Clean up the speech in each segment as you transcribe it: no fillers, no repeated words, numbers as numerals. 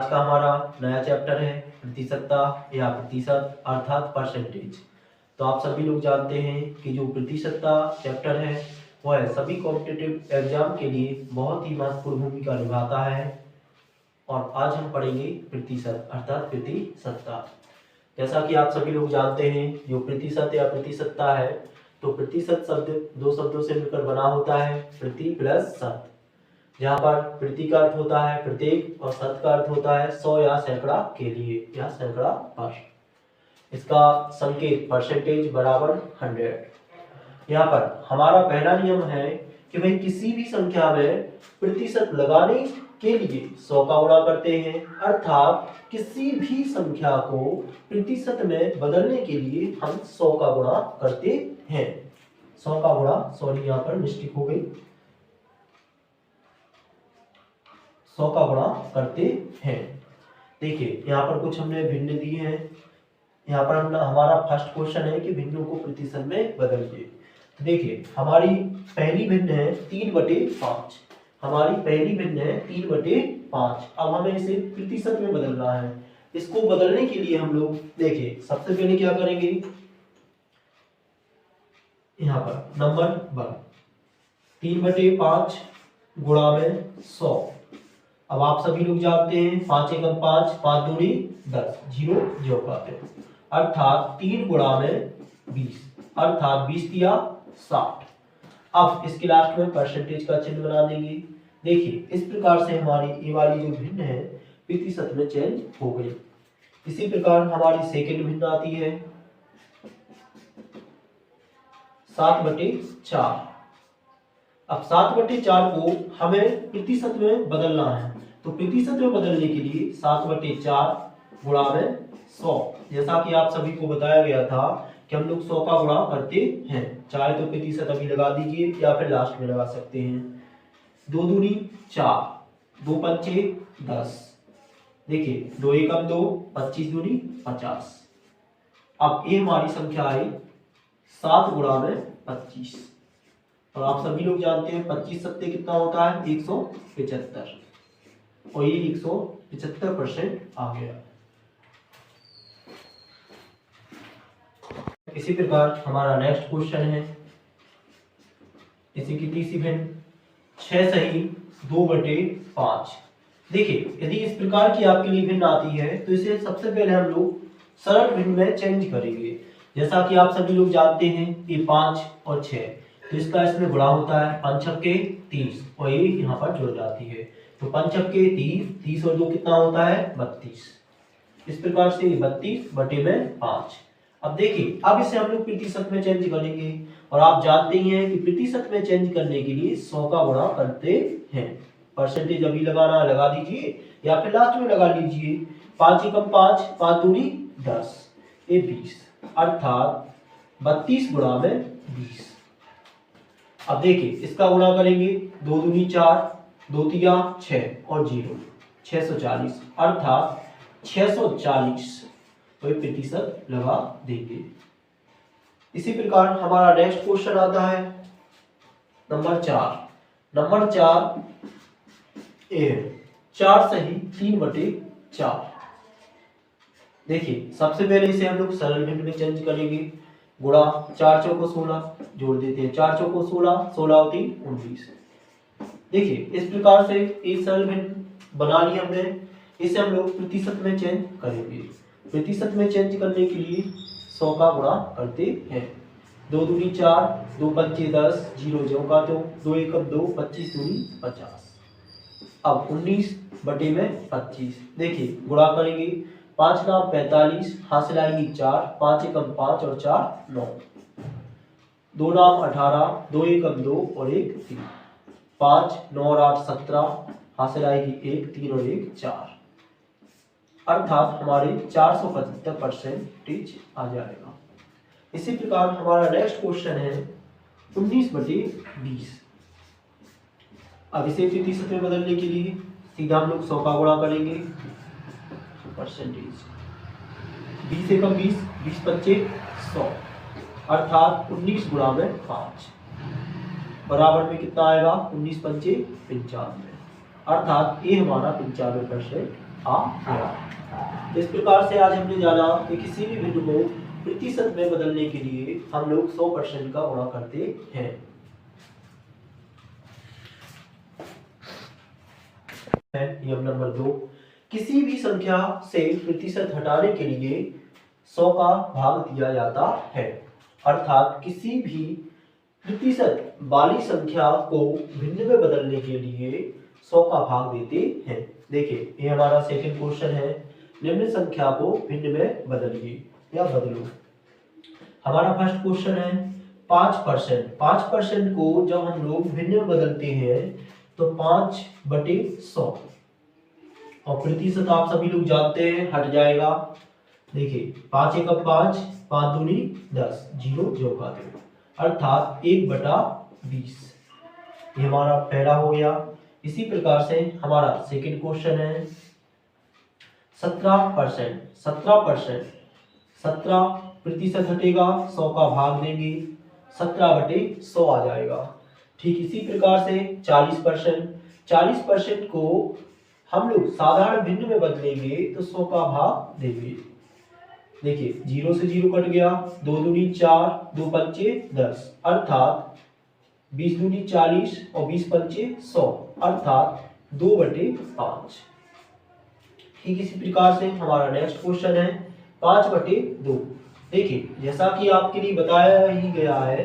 आज का हमारा नया चैप्टर है प्रतिशतता या प्रतिशत अर्थात परसेंटेज। तो आप सभी लोग जानते हैं कि जो प्रतिशतता चैप्टर है वह सभी कॉम्पिटिटिव एग्जाम के लिए बहुत ही महत्वपूर्ण भूमिका निभाता है। और आज हम पढ़ेंगे प्रतिशत अर्थात प्रतिशतता। जैसा कि आप सभी लोग जानते हैं जो प्रतिशत या प्रतिशतता है तो प्रतिशत शब्द दो शब्दों से मिलकर बना होता है, प्रति प्लस शत, जहाँ पर प्रति का अर्थ होता है प्रत्येक और शत का अर्थ होता है 100 या सैकड़ा के लिए या सैकड़ा पर। इसका संकेत परसेंटेज बराबर 100। यहाँ पर हमारा पहला नियम है कि भाई किसी भी संख्या में प्रतिशत लगाने के लिए 100 का गुणा करते हैं, अर्थात किसी भी संख्या को प्रतिशत में बदलने के लिए हम 100 का गुणा करते हैं। 100 का गुणा, सॉरी यहाँ पर मिस्टेक हो गई, 100 का गुणा करते हैं। देखिए यहाँ पर कुछ हमने भिन्न दिए हैं। यहाँ पर हमारा फर्स्ट क्वेश्चन है कि भिन्नों को प्रतिशत में बदलिए। तो देखिए हमारी पहली भिन्न है 3/5। हमारी पहली भिन्न है 3/5। अब हमें इसे प्रतिशत में बदलना है। इसको बदलने के लिए हम लोग देखिए सबसे पहले क्या करेंगे, यहाँ पर नंबर 3/5 गुणा में 100। अब आप सभी लोग जानते हैं 5 एकम 5, 5 दूनी 10, 0 जो पाते हैं, अर्थात 3 गुणा में 20, अर्थात 20 दिया 60। अब इसके लास्ट में परसेंटेज का चिन्ह बना देंगे। देखिए इस प्रकार से हमारी ये वाली जो भिन्न है प्रतिशत में चेंज हो गई। इसी प्रकार हमारी सेकंड भिन्न आती है 7/4। अब 7/4 को हमें प्रतिशत में बदलना है, तो प्रतिशत में बदलने के लिए 7/4 गुणा में 100, जैसा कि आप सभी को बताया गया था कि हम लोग 100 का गुणा करते हैं। चाहे तो प्रतिशत अभी लगा दीजिए या फिर लास्ट में लगा सकते हैं। 2 दूनी 4, 2 पंचे 10, देखिए 2 एकम 2, 25 दूनी 50। अब ये हमारी संख्या आई 7 गुणा में 25। और आप सभी लोग जानते हैं 25 सत्ते कितना होता है 175, और ये 175% आ गया। इसी प्रकार हमारा नेक्स्ट क्वेश्चन है, इसी की तीसरी भिन्न 6 सही 2/5। देखिए यदि इस प्रकार की आपके लिए भिन्न आती है तो इसे सबसे पहले हम लोग सरल भिन्न में चेंज करेंगे। जैसा कि आप सभी लोग जानते हैं ये 5 और 6, तो इसका इसमें गुणा होता है 5 छक्के 30, और ये यहाँ पर जुड़ जाती है, तो 5 छक्के 30, 30 और 2 कितना होता है 32। इस प्रकार से 32/5। अब देखिए अब इसे हम लोग प्रतिशत में चेंज करेंगे, और आप जानते ही हैं कि प्रतिशत में चेंज करने के लिए 100 का गुणा करते हैं। परसेंटेज अभी लगाना लगा दीजिए या फिर लास्ट में लगा लीजिए। 5 एकम 5, 5 दूनी 10, ये 20, अर्थात 32 गुणा में 20। अब देखिए इसका गुणा करेंगे 2 दूनी 4, 2 तिया 6 और 0, 640, अर्थात 640 तो प्रतिशत लगा देंगे। इसी प्रकार हमारा नेक्स्ट क्वेश्चन आता है नंबर 4। नंबर 4 ए 4 सही 3/4। देखिए सबसे पहले इसे हम लोग सरल भिन्न में चेंज करेंगे। गुणा 4 चौको 16, जोड़ देते हैं 4 चौको 16, 16 और 3 19। देखिए इस प्रकार से एक सरल भिन्न बना ली हमने। इसे हम लोग प्रतिशत में चेंज करेंगे। प्रतिशत में चेंज करने के लिए 100 का गुणा करते हैं। 2 दूनी 4, 2 पंचे 10, 0 जो का तो 2 एकम 2, 25 दूनी 50। अब 19/25। देखिए गुणा करेंगे 5 नाम 45, हासिल आएगी 4, 5 एकम 5 और 4 9, 2 नाम 18, 2 एकम 2 और 1 3, 5 9 और 8 17, हासिल आएगी 1 3 और 1 4, अर्थात हमारे 475% आ जाएगा। इसी प्रकार हमारा नेक्स्ट क्वेश्चन है 19/20। अब इसे प्रतिशत में बदलने के लिए सीधा हम लोग 100 का गुणा करेंगे। परसेंटेज 20 एकम 20, 20 पंचे 100, अर्थात 19 गुणा में 5, बराबर में कितना आएगा 19 पंचे 95, अर्थात ये हमारा 95% आ गया। इस प्रकार से आज हमने जाना कि किसी भी भिन्न को प्रतिशत में बदलने के लिए हम लोग 100% का गुणा करते हैं। नियम नंबर 2, किसी भी संख्या से प्रतिशत हटाने के लिए 100 का भाग दिया जाता है। अर्थात किसी भी प्रतिशत वाली संख्या को भिन्न में बदलने के लिए 100 का भाग देते हैं। देखिए ये हमारा सेकंड क्वेश्चन है, निम्न संख्या को भिन्न में बदलिए या बदलो। हमारा फर्स्ट क्वेश्चन है 5%। 5% को जब हम लोग भिन्न में बदलते हैं तो 5/100 और प्रतिशत आप सभी लोग जानते हैं हट जाएगा। देखिए 5 एकम 5, 5 दूनी 10, 0 जो का दो, अर्थात 1/20। ये हमारा पहला हो गया। इसी प्रकार से हमारा सेकंड क्वेश्चन है 17%। 17% हटेगा, 100 का भाग देंगे, 17/100 आ जाएगा। ठीक इसी प्रकार से 40%। 40% को हम लोग साधारण भिन्न में बदलेंगे तो 100 का भाग देंगे। देखिए 0 से 0 कट गया, 2 दूनी 4, 2 पंचे 10, अर्थात 20 दूनी 40 और 20 पंचे 100, अर्थात 2/5। ठीक इसी प्रकार से हमारा नेक्स्ट क्वेश्चन है 5/2। देखिए जैसा कि आपके लिए बताया ही गया है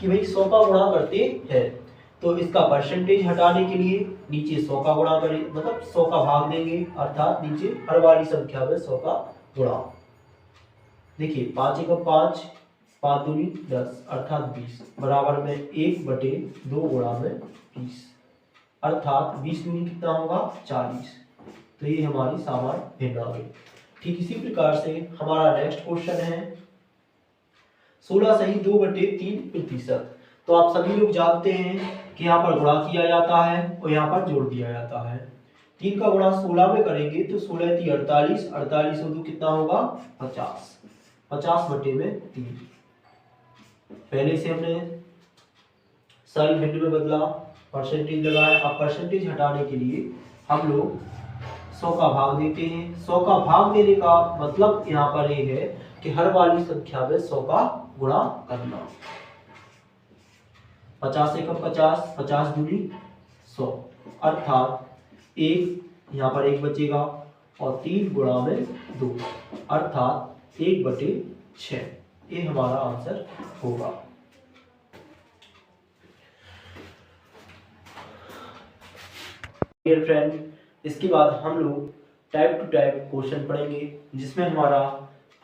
कि भाई 100 का गुणा करते हैं, तो इसका परसेंटेज हटाने के लिए नीचे 100 का गुणा करें, मतलब 100 का भाग देंगे, अर्थात नीचे हर वाली संख्या में 100 का गुणा। देखिए 5 एकम 5, 5 दूनी 10, अर्थात 20, बराबर में 1/2 गुणा में 20, अर्थात 20 दूनी कितना होगा 40। तो ये हमारी सामान्य भिन्न आ गई। ठीक इसी प्रकार से हमारा नेक्स्ट क्वेश्चन है 16 सही 2/3%। तो आप सभी लोग जानते हैं कि यहाँ पर गुणा किया जाता है और यहाँ पर जोड़ दिया जाता है। 3 का गुणा 16 में करेंगे तो 16 3 48, 48 और 2 कितना होगा 50, 50/3। पहले से हमने सरल भिन्न में बदला, परसेंटेज लगाया। अब परसेंटेज हटाने के लिए हम लोग 100 का भाग देते हैं। 100 का भाग देने का मतलब यहाँ पर ये है कि हर वाली संख्या में 100 का गुणा करना। 50 एकम 50, 50 दूनी 100, अर्थात 1 यहाँ पर 1 बचेगा और 3 गुणा में 2, अर्थात 1/6। ये हमारा आंसर होगा। डियर फ्रेंड, इसके बाद हम लोग टाइप टू टाइप क्वेश्चन पढ़ेंगे, जिसमें हमारा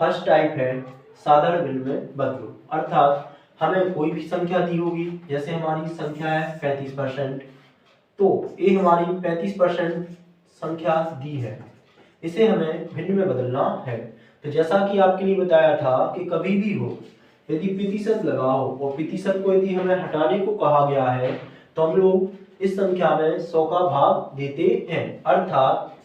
फर्स्ट टाइप है साधारण भिन्न में बदलो। अर्थात हमें कोई भी संख्या दी होगी, जैसे हमारी संख्या है 35%, तो ये हमारी 35% संख्या दी है, इसे हमें भिन्न में बदलना है। तो जैसा कि आपके लिए बताया था कि कभी भी हो यदि प्रतिशत लगा हो और प्रतिशत को यदि हमें हटाने को कहा गया है तो हम लोग इस संख्या में 100 का भाग देते हैं, अर्थात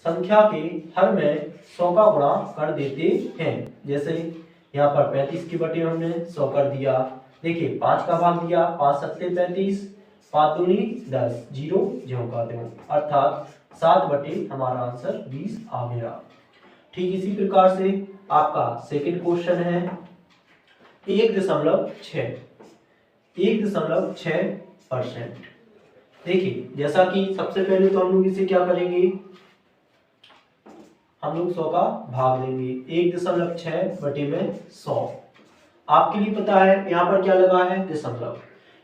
संख्या के हर में 100 का गुणा कर देते हैं। जैसे यहाँ पर 35 के बटे हमने 100 कर दिया। देखिए 5 का भाग दिया, 5 सत्ते 35, 5 दूनी 10, 0 ज्यों का त्यों, अर्थात 7 हमारा आंसर 20 आ गया। ठीक इसी प्रकार से आपका सेकंड क्वेश्चन है 1.6। 1.6%। देखिए जैसा कि सबसे पहले तो हम लोग इसे क्या करेंगे, हम लोग 100 का भाग देंगे। 1.6/100। आपके लिए पता है यहाँ पर क्या लगा है दशमलव।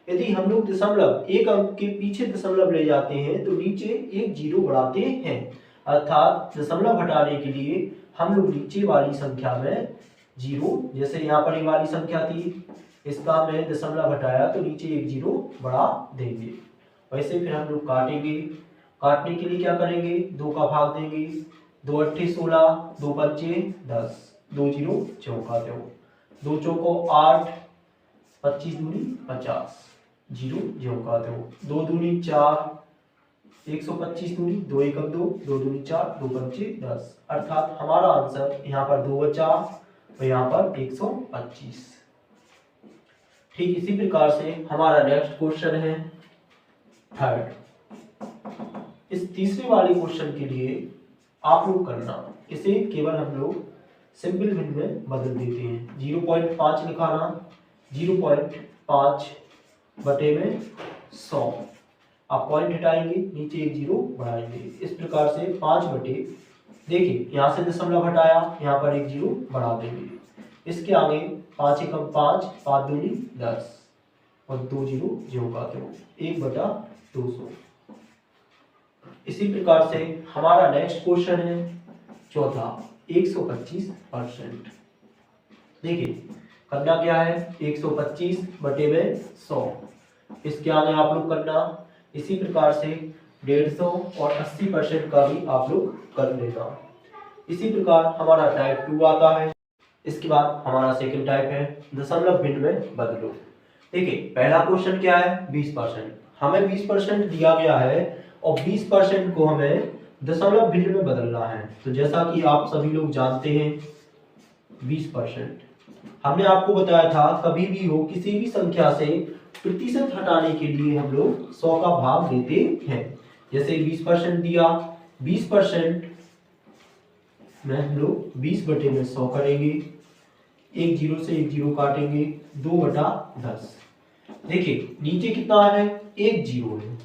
यदि हम लोग दशमलव एक अंक के पीछे दशमलव ले जाते हैं तो नीचे एक 0 बढ़ाते हैं, अर्थात दशमलव हटाने के लिए हम लोग नीचे वाली संख्या में 0, जैसे यहाँ पर ये वाली संख्या थी, इसका मैं दशमलव हटाया तो नीचे एक 0 बढ़ा देंगे। वैसे फिर हम लोग काटेंगे। काटने के लिए क्या करेंगे, 2 का भाग देंगे। 2 अट्ठे 16, 2 पंचे 10, 2 0 चौका 2, 2 चौको 8, 25 दूनी 50, 0 चौका 2, 2 दूनी 4, 125 दूनी 2 एकम 2, 2 दूनी 4, 2 पंचे 10, अर्थात हमारा आंसर यहाँ पर 2 बचा और यहाँ पर 125। ठीक इसी प्रकार से हमारा नेक्स्ट क्वेश्चन है थर्ड। इस तीसरे वाले क्वेश्चन के लिए आप लोग करना, इसे केवल हम लोग सिंपल भिन्न में बदल देते हैं। 0.5 लिखाना, 0.5 बटे में 100, आप पॉइंट हटाएंगे, नीचे एक जीरो बढ़ाएंगे, इस प्रकार से 5 बटे, देखिए यहाँ से दशमलव हटाया, यहाँ पर एक जीरो बढ़ा देंगे, इसके आगे 5 एकम 5, 5 दूनी 10 और 2 जीरो जो का तो 1/200। इसी प्रकार से हमारा नेक्स्ट क्वेश्चन है चौथा, 125%। देखिए करना क्या है, 125 बटे में 100, इसके आगे आप लोग करना इसी प्रकार से 150 और 80% का भी आप लोग कर लेना। इसी प्रकार हमारा टाइप 2 आता है। इसके बाद हमारा सेकंड टाइप है दशमलव भिन्न में बदलो। देखिए पहला क्वेश्चन क्या है, 20%, हमें 20% दिया गया है और 20% को हमें दशमलव भिन्न में बदलना है। तो जैसा कि आप सभी लोग जानते हैं 20%, हमने आपको बताया था कभी भी हो किसी भी संख्या से प्रतिशत हटाने के लिए हम लोग 100 का भाग देते हैं। जैसे 20% दिया, 20% में हम लोग 20 बटे में 100 करेंगे, एक जीरो से एक जीरो काटेंगे, 2/10। देखिए नीचे कितना है, एक जीरो है,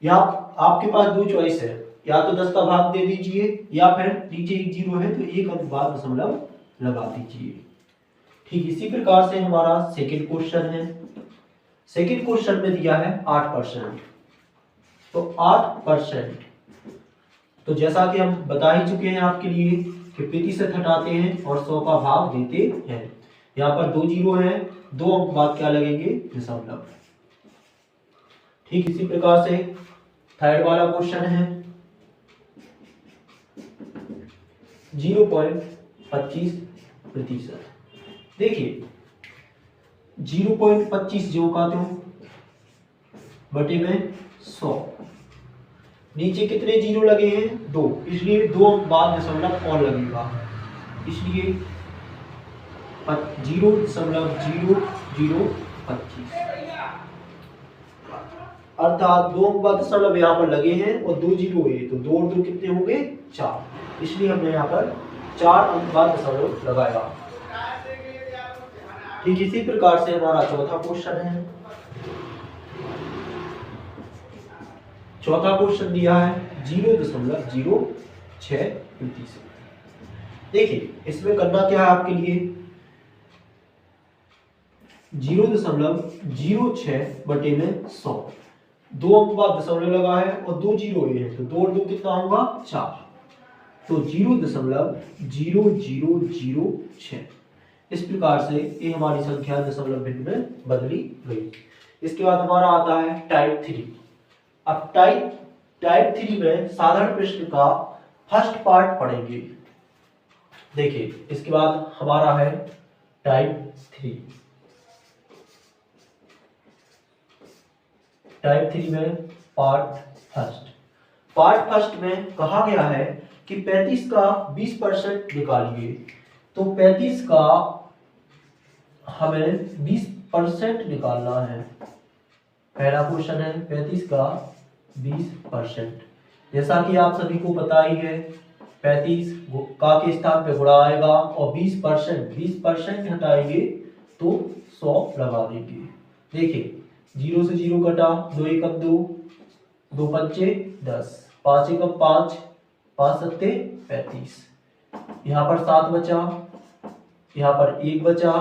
या आपके पास दो चॉइस है, या तो 10 का भाग दे दीजिए या फिर नीचे एक जीरो है तो 1/दशमलव लगा दीजिए। ठीक इसी प्रकार से हमारा सेकंड क्वेश्चन है। सेकंड क्वेश्चन में दिया है 8%, तो 8%, तो जैसा कि हम बता ही चुके हैं आपके लिए कि प्रतिशत हटाते हैं और 100 का भाग देते हैं। यहाँ पर 2 जीरो है, 2 अंक बाद क्या लगेंगे, दशमलव। ठीक इसी प्रकार से थर्ड वाला क्वेश्चन है 0.25%। देखिए 0.25 जो का तो बटे में 100, नीचे कितने जीरो लगे हैं, 2, इसलिए 2 अंक बाद दशमलव और लगेगा, इसलिए 0.0025, अर्थात 2 अंक बाद दशमलव यहाँ पर लगे हैं और 2 जीरो है, तो 2 और 2 कितने होंगे, 4, इसलिए हमने यहाँ पर 4 अंक बाद दशमलव लगाया। ठीक इसी प्रकार से हमारा चौथा क्वेश्चन है। चौथा क्वेश्चन दिया है 0.06%। देखिए इसमें करना क्या है आपके लिए, 0.06 बटे में 100, 2 अंक बाद दशमलव लगा है और 2 जीरो है, तो 2 और 2 कितना होगा, 4, तो 0.0006। इस प्रकार से ये हमारी संख्या दशमलव भिन्न में बदली गई। इसके बाद हमारा आता है टाइप 3। अब टाइप 3 में साधारण प्रश्न का फर्स्ट पार्ट पढ़ेंगे। देखिए इसके बाद हमारा है टाइप 3। टाइप 3 में पार्ट फर्स्ट में कहा गया है कि 35 का 20% निकालिए। तो 35 का हमें 20% निकालना है। पहला क्वेश्चन है 35 का 20%। जैसा कि आप सभी को पता ही है 35 का के स्थान पे गुणा आएगा और 20% हटाएंगे तो 100 लगा देंगे। देखिए 0 से 0 कटा, 2 एकम 2, 2 पंचे 10, 5 एकम 5, 5 सत्ते 35, यहाँ पर 7 बचा, यहाँ पर 1 बचा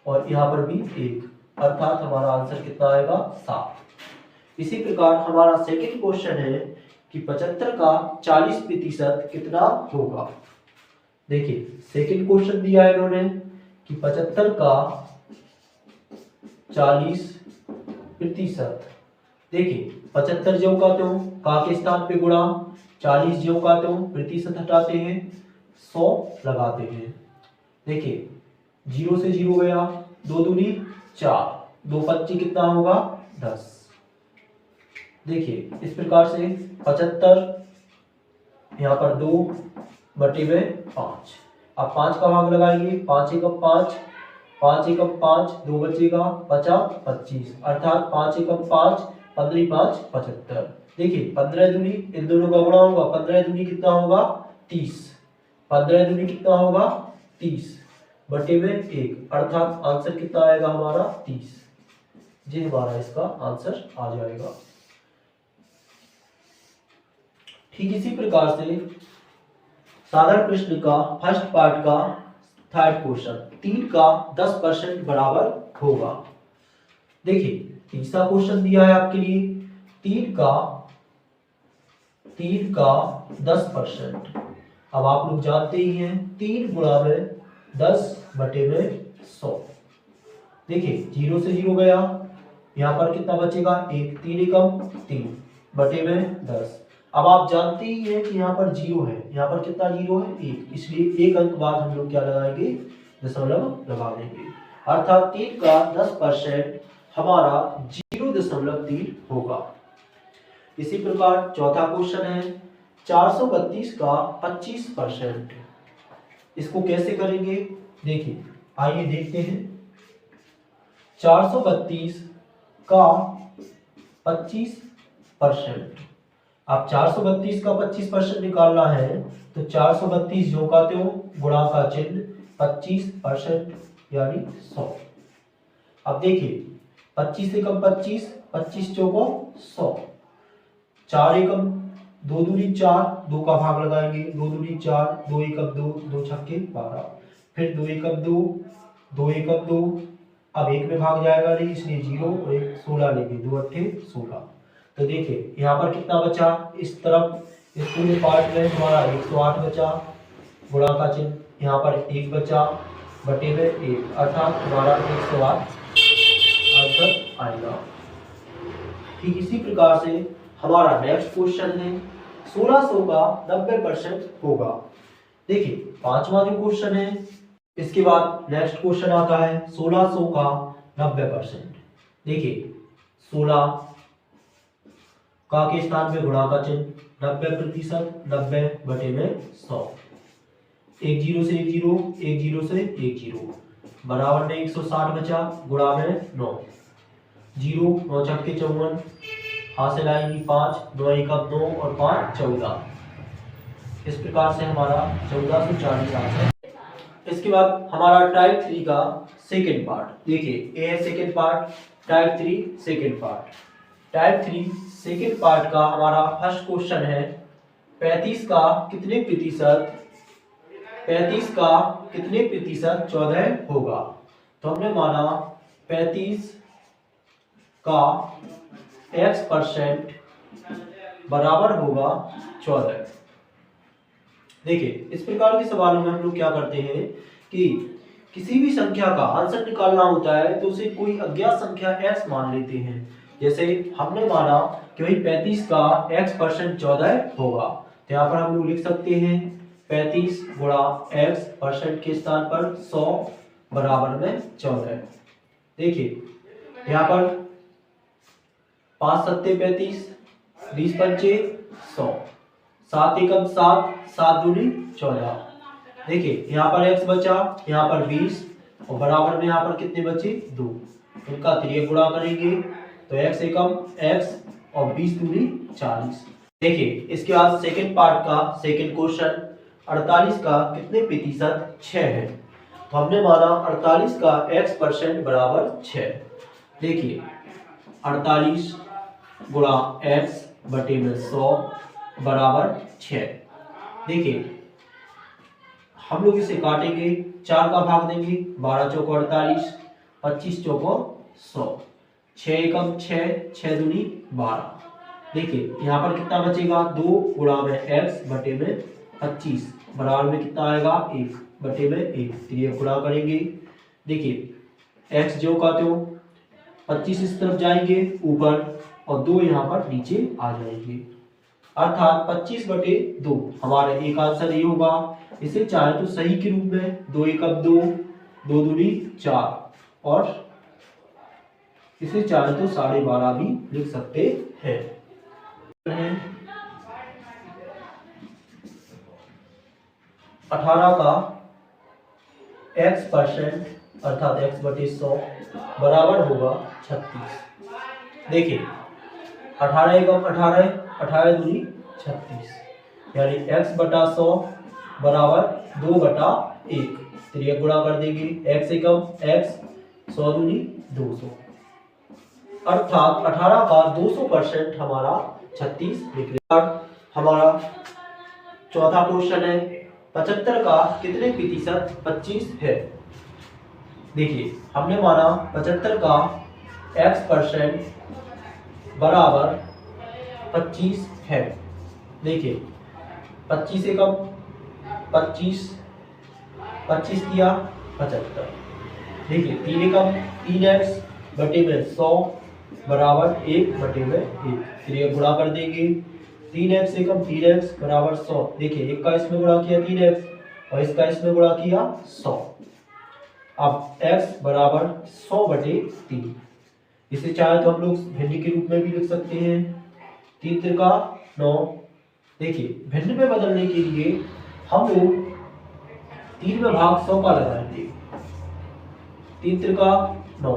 और यहाँ पर भी 1, अर्थात हमारा आंसर कितना आएगा, 7। इसी प्रकार हमारा सेकंड क्वेश्चन है कि 75 का 40% कितना होगा। देखिए सेकंड क्वेश्चन दिया है इन्होंने कि 75 का 40%। देखिए 75 जो का तो का के स्थान पे गुणा, 40 जो का तो प्रतिशत हटाते हैं, 100 लगाते हैं। देखिए 0 से 0 गया, 2 दूनी 4, 2 पंचे कितना होगा, 10। देखिए इस प्रकार से 75 यहाँ पर 2 बटे में 5। अब 5 का भाग लगाएंगे, 5 एकम 5, 5 एकम 5, 2 बचेगा, 50 25, अर्थात 5 एकम 5, 15 5 75। देखिए 15 दूनी इन दोनों का गुणा होगा, 15 दूनी कितना होगा, 30। 15 दूनी कितना होगा 30 बटे में 1, अर्थात आंसर कितना आएगा हमारा 30। ये हमारा इसका आंसर आ जाएगा। ठीक इसी प्रकार से साधारण प्रश्न का फर्स्ट पार्ट का थर्ड क्वेश्चन 3 का 10% बराबर होगा। देखिए तीसरा क्वेश्चन दिया है आपके लिए 3 का 10%। अब आप लोग जानते ही हैं 3 गुणा में 10 बटे में 100। देखिए 0 से 0 गया, यहाँ पर कितना बचेगा 1, 3 एकम 3 बटे में 10। अब आप जानते ही हैं कि यहाँ पर 0 है, यहाँ पर कितना 0 है 1, इसलिए एक अंक बाद हम लोग क्या लगाएंगे दशमलव लगा देंगे, अर्थात 3 का 10% हमारा 0.3 होगा। इसी प्रकार चौथा क्वेश्चन है 432 का 25%। इसको कैसे करेंगे देखिए, आइए देखते हैं। 432 का 25%। अब 432 का 25% निकालना है तो 432 जो का त्यों गुणा का चिन्ह 25% यानी 100। अब देखिए 25 एकम 25, 25 चौको 100, 4 एकम 2 दूनी 4, 2 का भाग लगाएंगे 2 दूनी 4, 2 एकम 2, 2 छक्के 12, फिर 2 एकम 2, 2 एकम 2, अब एक में भाग जाएगा नहीं इसलिए 0 और 1 16 लेंगे, 2 अट्ठे 16। तो देखिए यहाँ पर कितना बचा, इस तरफ इस पूरे पार्ट में हमारा 108 बचा, गुणा का चिन्ह यहाँ पर 1 बचा बटे में 1, अर्थात हमारा 108 आंसर आएगा। ठीक इसी प्रकार से हमारा नेक्स्ट क्वेश्चन है 1600 का 90% होगा। देखिए पांचवा जो क्वेश्चन है इसके बाद नेक्स्ट क्वेश्चन आता है 1600 का 90%। देखिए 16 का के स्थान पे गुणा का चिन्ह 90%, 90 बटे में 100, 1 0 से 1 0, 1 0 से 1 0, बराबर में 160 बचा, गुणा में 9, 0 9 छक्के 54, हासिल आएंगी 5, 9 एकम 2 और 5 14। इस प्रकार से हमारा 1440 आंसर। इसके बाद हमारा टाइप 3 का सेकेंड पार्ट। देखिए ए है second part, type 3 second part. Type 3 second part का हमारा फर्स्ट क्वेश्चन है 35 का कितने प्रतिशत 14 होगा। तो हमने माना 35 का x% बराबर होगा 14। देखिए इस प्रकार के सवालों में हम लोग क्या करते हैं कि किसी भी संख्या का आंसर निकालना होता है तो उसे कोई अज्ञात संख्या x मान लेते हैं। जैसे हमने माना कि भाई 35 का x% 14 होगा, तो यहाँ पर हम लोग लिख सकते हैं 35 गुणा x% के स्थान पर 100 बराबर में 14। देखिए यहाँ पर 5 सत्ते 35, 20 पंचे 100, 7 एकम 7, 7 दूनी 14। देखिए यहाँ पर x बचा, यहाँ पर 20 और बराबर में यहाँ पर कितने बचे 2, इनका त्रिय गुणा करेंगे तो x एकम x और 20 दूनी 40। देखिए इसके बाद सेकंड पार्ट का सेकंड क्वेश्चन 48 का कितने प्रतिशत 6 है। तो हमने माना 48 का x% बराबर 6। देखिए 48 गुणा x बटे में 100 बराबर 6। देखिए हम लोग इसे काटेंगे, 4 का भाग देंगे, 12 चौको 48, 25 चौको 100, 6 एकम 6, 6 दूनी 12। देखिए यहाँ पर कितना बचेगा 2 गुणा में x बटे में 25 बराबर में कितना आएगा 1 बटे में 1, त्रिय गुणा करेंगे। देखिए x जो का तो 25 इस तरफ जाएंगे ऊपर और 2 यहाँ पर नीचे आ जाएंगे, अर्थात 25 बटे 2 हमारा एक आंसर ये होगा। इसे चाहे तो सही के रूप में 2 एकम 2, 2 दूनी 4 और इसे चाहे तो 12.5 भी लिख सकते हैं। 18 का x% अर्थात x बटे 100 बराबर होगा 36। देखिए 18 एकम 18, 18 दूनी 36 यानी x बटा 100 बराबर 2/1। त्रियक गुणा कर देंगे, x से कम x, 100 दूनी 200, अर्थात 18 का 200% हमारा 36 निकलेगा। हमारा चौथा क्वेश्चन है 75 का कितने प्रतिशत 25 है। देखिए हमने माना 75 का x% बराबर 25 है। देखिए 25 से कम 25, 25 दिया 75। देखिए 3 एकम 3x बटे में 100 बराबर 1/1। फिर गुणा कर देंगे, 3x एकम 3x बराबर 100। देखिए एक का इसमें गुणा किया 3x और इसका इसमें गुणा किया 100। अब x बराबर 100/3। इसे चाहे तो हम लोग भिन्न के रूप में भी लिख सकते हैं। 3 त्रिका 9। देखिए भिन्न में बदलने के लिए हम लोग 3 में भाग 100 का लगाएंगे। 3 त्रिका 9,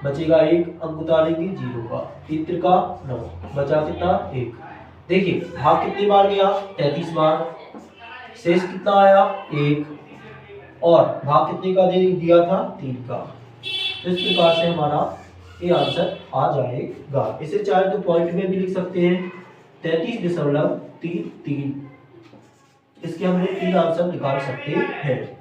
बचेगा 1, अंक उतारेंगे 0 का। 3 त्रिका 9, बचा कितना 1। देखिए भाग कितनी बार गया 33 बार, शेष कितना आया 1, और भाग कितने का दिया था 3 का। इस प्रकार से हमारा ये आंसर आ जाएगा। इसे चाहे तो पॉइंट में भी लिख सकते हैं 33.33। इसके हम लोग 3 आंसर निकाल सकते हैं।